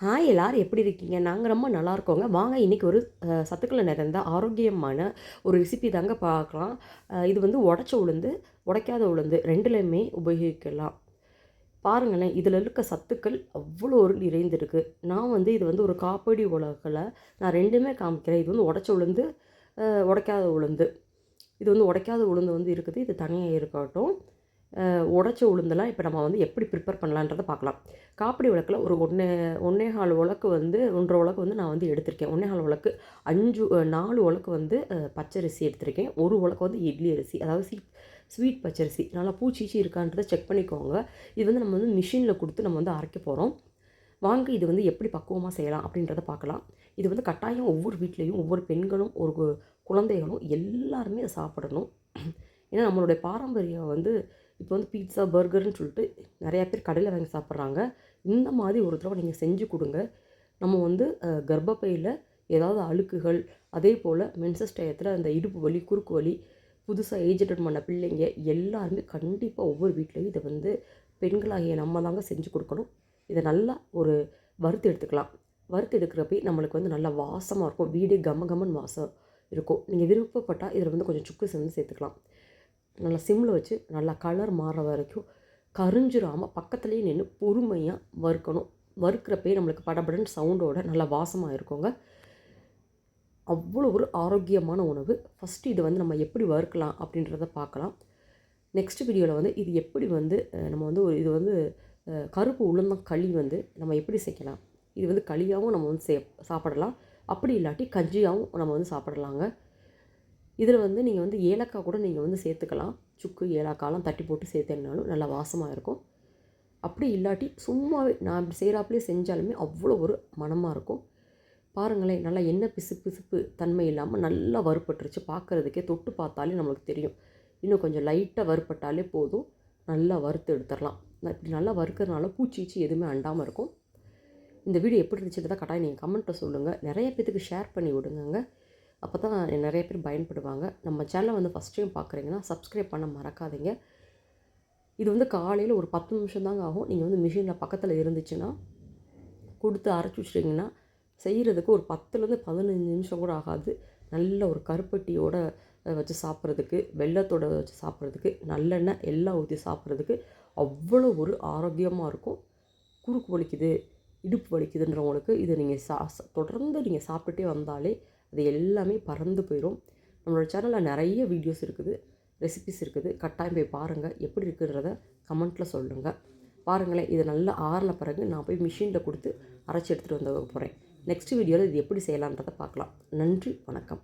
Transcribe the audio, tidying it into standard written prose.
Hi எல்லாரும் எப்படி இருக்கீங்க? நாங்கள் ரொம்ப நல்லா இருக்கோங்க. வாங்க இன்றைக்கி ஒரு சத்துக்கள் நிறைந்த ஆரோக்கியமான ஒரு ரெசிபி தாங்க பார்க்கலாம். இது வந்து உடைச்ச உளுந்து, உடைக்காத உளுந்து 2லையுமே உபயோகிக்கலாம். பாருங்களேன், இதில் இருக்க சத்துக்கள் அவ்வளோ ஒரு நிறைந்திருக்கு. நான் வந்து இது வந்து ஒரு காப்படி உலகில் நான் 2மே காமிக்கிறேன். இது வந்து உடைச்ச உளுந்து, உடைக்காத உளுந்து. இது வந்து உடைக்காத உளுந்து வந்து இருக்குது. இது தனியாக இருக்கட்டும். உடைச்ச உளுந்தெல்லாம் இப்போ நம்ம வந்து எப்படி ப்ரிப்பேர் பண்ணலான்றத பார்க்கலாம். காப்படி உலக்கில் ஒரு 1 உலக்கு வந்து 1 1/2 உலக்கு வந்து நான் வந்து எடுத்திருக்கேன். 1 1/2 உலக்கு 4 உலக்கு வந்து பச்சரிசி எடுத்திருக்கேன். 1 உலக்கு வந்து இட்லி அரிசி, அதாவது ஸ்வீட் பச்சரிசி. நல்லா பூச்சிச்சி இருக்கான்றதை செக் பண்ணிக்கோங்க. இது வந்து நம்ம வந்து மிஷினில் கொடுத்து நம்ம வந்து அரைக்க போகிறோம். வாங்க இது வந்து எப்படி பக்குவமாக செய்யலாம் அப்படின்றத பார்க்கலாம். இது வந்து கட்டாயம் ஒவ்வொரு வீட்லேயும் ஒவ்வொரு பெண்களும் ஒரு குழந்தைகளும் எல்லாருமே அதை சாப்பிடணும். ஏன்னா நம்மளுடைய பாரம்பரியம் வந்து இப்போ வந்து பீட்சா பர்கர்னு சொல்லிட்டு நிறையா பேர் கடையில் வாங்கி சாப்பிட்றாங்க. இந்த மாதிரி ஒரு தடவை நீங்கள் செஞ்சு கொடுங்க. நம்ம வந்து கர்ப்பப்பையில் ஏதாவது அழுக்குகள், அதே போல் மென்சஸ் டயத்தில் அந்த இடுப்பு வலி, குறுக்கு வலி, புதுசாக ஏஜ் அட்டன் பண்ண பிள்ளைங்க எல்லாருமே கண்டிப்பாக ஒவ்வொரு வீட்லேயும் இதை வந்து பெண்களாகிய நம்ம தாங்க செஞ்சு கொடுக்கணும். இதை நல்லா ஒரு வறுத்து எடுத்துக்கலாம். வறுத்து எடுக்கிறப்ப நம்மளுக்கு வந்து நல்லா வாசமாக இருக்கும். வீடே கமகமன்னு வாசம் இருக்கும். நீங்கள் விருப்பப்பட்டால் இதில் வந்து கொஞ்சம் சுக்கு சேர்த்துக்கலாம். நல்லா சிம்மில் வச்சு நல்லா கலர் மாறுற வரைக்கும் கரிஞ்சிராமல் பக்கத்துலேயே நின்று பொறுமையாக வறுக்கணும். வறுக்கிறப்பே நம்மளுக்கு படபடன்னு சவுண்டோட நல்லா வாசமாக இருக்குங்க. அவ்வளோ ஒரு ஆரோக்கியமான உணவு. ஃபஸ்ட்டு இது வந்து நம்ம எப்படி வறுக்கலாம் அப்படின்றத பார்க்கலாம். நெக்ஸ்ட் வீடியோவில் வந்து இது எப்படி வந்து நம்ம வந்து இது வந்து கருப்பு உளுந்தங்களி வந்து நம்ம எப்படி செய்யலாம். இது வந்து களியாகவும் நம்ம வந்து சாப்பிடலாம். அப்படி இல்லாட்டி கஞ்சியாகவும் நம்ம வந்து சாப்பிடலாங்க. இதில் வந்து நீங்கள் வந்து ஏலக்காய் கூட நீங்கள் வந்து சேர்த்துக்கலாம். சுக்கு, ஏலக்காய்லாம் தட்டி போட்டு சேர்த்தேன்னாலும் நல்லா வாசமாக இருக்கும். அப்படி இல்லாட்டி சும்மாவே நான் இப்படி செய்கிறாப்புலேயே செஞ்சாலுமே அவ்வளோ ஒரு மணமாக இருக்கும். பாருங்களேன், நல்லா எண்ணெய் பிசுப்பு தன்மை இல்லாமல் நல்லா வறுபட்டுருச்சு. பார்க்குறதுக்கே தொட்டு பார்த்தாலே நம்மளுக்கு தெரியும். இன்னும் கொஞ்சம் லைட்டாக வறுபட்டாலே போதும். நல்லா வறுத்து எடுத்துடலாம். இப்படி நல்லா வறுக்கிறதுனால பூச்சிச்சு எதுவுமே அண்டாமல் இருக்கும். இந்த வீடியோ எப்படி இருந்துச்சுன்றதை கட்டாயம் நீங்கள் கமெண்ட்டில் சொல்லுங்கள். நிறைய பேத்துக்கு ஷேர் பண்ணி விடுங்க. அப்போ தான் நிறைய பேர் பயன்படுவாங்க. நம்ம சேனலை வந்து ஃபஸ்ட் டைம் பார்க்குறீங்கன்னா சப்ஸ்கிரைப் பண்ண மறக்காதீங்க. இது வந்து காலையில் ஒரு 10 நிமிஷம் தாங்க ஆகும். நீங்கள் வந்து மிஷினில் பக்கத்தில் இருந்துச்சுன்னா கொடுத்து அரைச்சி வச்சிட்டிங்கன்னா செய்கிறதுக்கு ஒரு 10லேருந்து 15 நிமிஷம் கூட ஆகாது. நல்ல ஒரு கருப்பட்டியோடு வச்சு சாப்பிட்றதுக்கு, வெல்லத்தோடு வச்சு சாப்பிட்றதுக்கு, நல்லெண்ணெய் எல்லாம் ஊற்றி சாப்பிட்றதுக்கு அவ்வளோ ஒரு ஆரோக்கியமாக இருக்கும். குறுக்கு வலிக்குது, இடுப்பு வலிக்குதுன்றவங்களுக்கு இதை நீங்கள் தொடர்ந்து நீங்கள் சாப்பிட்டுட்டே வந்தாலே அது எல்லாமே பறந்து போயிடும். நம்மளோட சேனலில் நிறைய வீடியோஸ் இருக்குது, ரெசிபிஸ் இருக்குது. கட்டாயம் போய் பாருங்கள். எப்படி இருக்குன்றத கமெண்ட்டில் சொல்லுங்கள். பாருங்களேன், இது நல்லா ஆறின பிறகு நான் போய் மிஷினில் கொடுத்து அரைச்சி எடுத்துகிட்டு வந்து போகிறேன். நெக்ஸ்ட் வீடியோவில் இது எப்படி செய்யலான்றதை பார்க்கலாம். நன்றி, வணக்கம்.